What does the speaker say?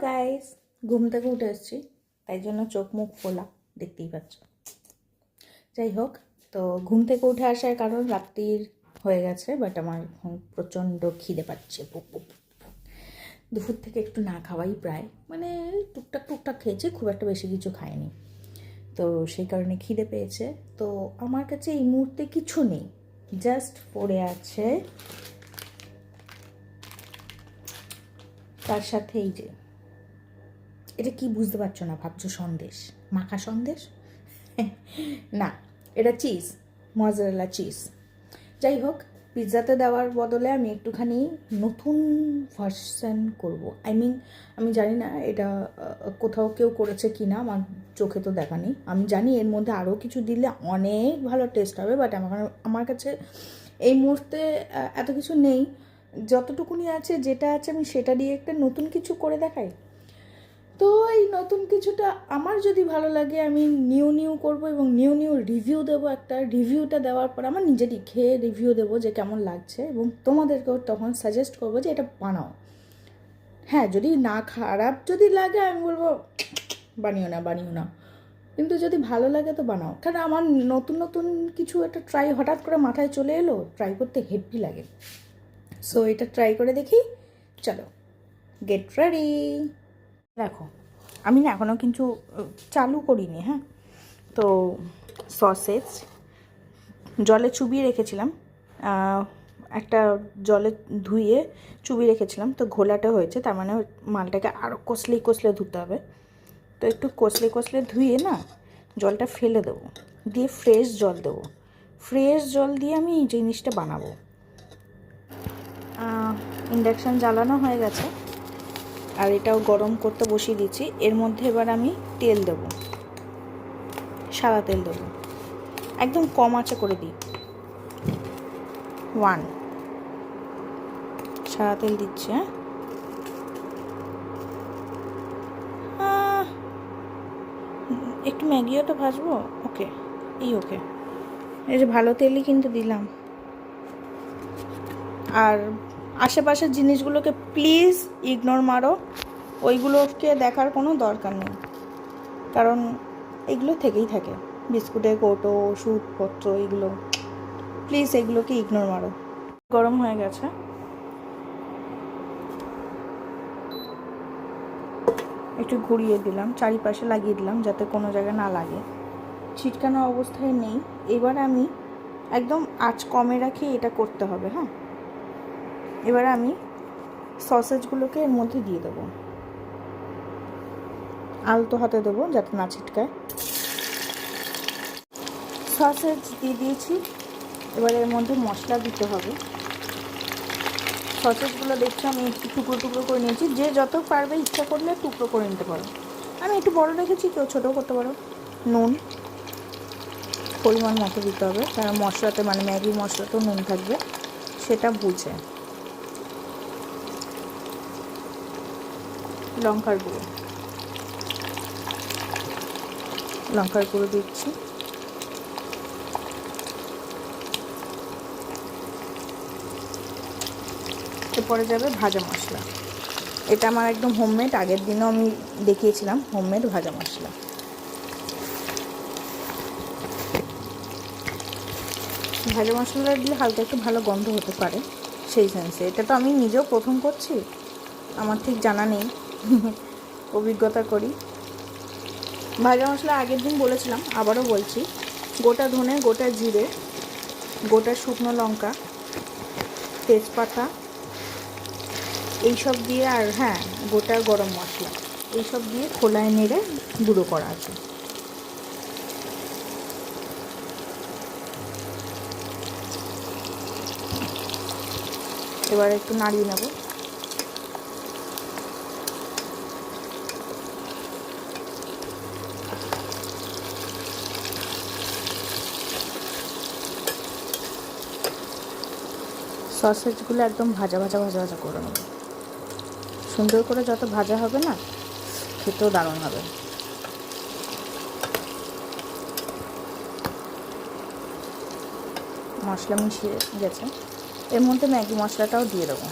Guys, ঘুম থেকে উঠে এসেছি, তাই জন্য চোখ মুখ ফোলা দেখতেই পাচ্ছ। যাই হোক, তো ঘুম থেকে উঠে আসার কারণ রাত্রির হয়ে গেছে, বাট আমার প্রচণ্ড খিদে পাচ্ছে। দুপুর থেকে একটু না খাওয়াই প্রায়, মানে টুকটাক খেয়েছে, খুব একটা বেশি কিছু খায়নি। তো সেই কারণে খিদে পেয়েছে। তো আমার কাছে এই মুহূর্তে কিছু নেই, জাস্ট পড়ে আছে তার সাথে এই যে, এটা কি বুঝতে পারছো না? ভাবছো সন্দেশ, মাখা সন্দেশ? না, এটা চিজ, মজারেলা চিজ। যাই হোক, পিৎজাতে দেওয়ার বদলে আমি একটুখানি নতুন ভার্সন করব। আমি জানি না এটা কোথাও কেউ করেছে কি না, আমার চোখে তো দেখা নেই। আমি জানি এর মধ্যে আরও কিছু দিলে অনেক ভালো টেস্ট হবে, বাট আমার কাছে এই মুহূর্তে এত কিছু নেই। যতটুকুনি আছে, যেটা আছে, আমি সেটা দিয়ে একটা নতুন কিছু করে দেখাই। তো এই নতুন কিছুটা আমার যদি ভালো লাগে, আমি নিউ করব এবং নিউ রিভিউ দেবো। একটা রিভিউটা দেওয়ার পর আমার নিজেরই খেয়ে রিভিউ দেবো যে কেমন লাগছে, এবং তোমাদেরকেও তখন সাজেস্ট করবো যে এটা বানাও। হ্যাঁ, যদি না খারাপ যদি লাগে আমি বলবো বানিও না, কিন্তু যদি ভালো লাগে তো বানাও। কারণ আমার নতুন কিছু একটা ট্রাই হঠাৎ করে মাথায় চলে এলো, ট্রাই করতে হেভি লাগে। সো এটা ট্রাই করে দেখি, চলো গেট রেডি। দেখো, আমি না এখনও কিন্তু চালু করিনি। হ্যাঁ, তো সসেজ জলে চুবিয়ে রেখেছিলাম, একটা জলে ধুয়ে চুবিয়ে রেখেছিলাম। তো ঘোলাটা হয়েছে, তার মানে মালটাকে আরও কষলে ধুতে হবে। তো একটু কষলে ধুয়ে না জলটা ফেলে দেবো, দিয়ে ফ্রেশ জল দেবো। ফ্রেশ জল দিয়ে আমি এই জিনিসটা বানাবো। ইন্ডাকশান জ্বালানো হয়ে গেছে, আর এটাও গরম করতে বসিয়ে দিচ্ছি। এর মধ্যে এবার আমি তেল দেবো, সাদা তেল দেবো, একদম কম আঁচে করে দিই। 1 সাদা তেল দিচ্ছি। হ্যাঁ, একটু ম্যাগিও তো ভাজবো। ওকে, এই যে ভালো তেলই কিন্তু দিলাম। আর আশেপাশের জিনিসগুলোকে প্লিজ ইগনোর মারো, ওইগুলোকে দেখার কোনো দরকার নেই, কারণ এগুলো থেকেই থাকে। বিস্কুটের কৌটো, ওষুধপত্র, এগুলো প্লিজ এগুলোকে ইগনোর মারো। গরম হয়ে গেছে, একটু ঘুরিয়ে দিলাম, চারিপাশে লাগিয়ে দিলাম যাতে কোনো জায়গায় না লাগে, ছিটকানো অবস্থায় নেই। এবার আমি একদম আঁচ কমে রাখি, এটা করতে হবে। হ্যাঁ, এবার আমি সসেজগুলোকে এর মধ্যে দিয়ে দেবো, আলতো হাতে দেবো যাতে না ছিটকায়। সসেজ দিয়ে দিয়েছি, এবার এর মধ্যে মশলা দিতে হবে। সসেজগুলো দেখছি আমি একটু টুকরো করে নিয়েছি, যে যত পারবে ইচ্ছা করলে টুকরো করে নিতে পারো। আমি একটু বড় রেখেছি, কেউ ছোটোও করতে পারো। নুন পরিমাণ মতো দিতে হবে, কারণ মশলাতে, মানে ম্যাগি মশলাতেও নুন থাকবে, সেটা বুঝে। লঙ্কার গুঁড়ো দিচ্ছি। এরপরে যাবে ভাজা মশলা। এটা আমার একদম হোমমেড, আগের দিনও আমি দেখিয়েছিলাম হোমমেড ভাজা মশলা। ভাজা মশলা দিলে হালকা একটু ভালো গন্ধ হতে পারে, সেই সেন্সে। এটা তো আমি নিজেও প্রথম করছি, আমার ঠিক জানা নেই, অভিজ্ঞতা করি। ভাজা মশলা আগের দিন বলেছিলাম, আবারও বলছি। গোটা ধনে, গোটা জিরে, গোটা শুকনো লঙ্কা, তেজপাতা, এইসব দিয়ে, আর হ্যাঁ, গোটা গরম মশলা, এইসব দিয়ে খোলায় নেড়ে গুঁড়ো করা আছে। এবার একটু নাড়িয়ে নেব। সসেজগুলো একদম ভাজা করে নেব, সুন্দর করে। যত ভাজা হবে না, খেতেও দারুণ হবে। মশলা মিশিয়ে গেছে, এর মধ্যে ম্যাগি মশলাটাও দিয়ে দেবো।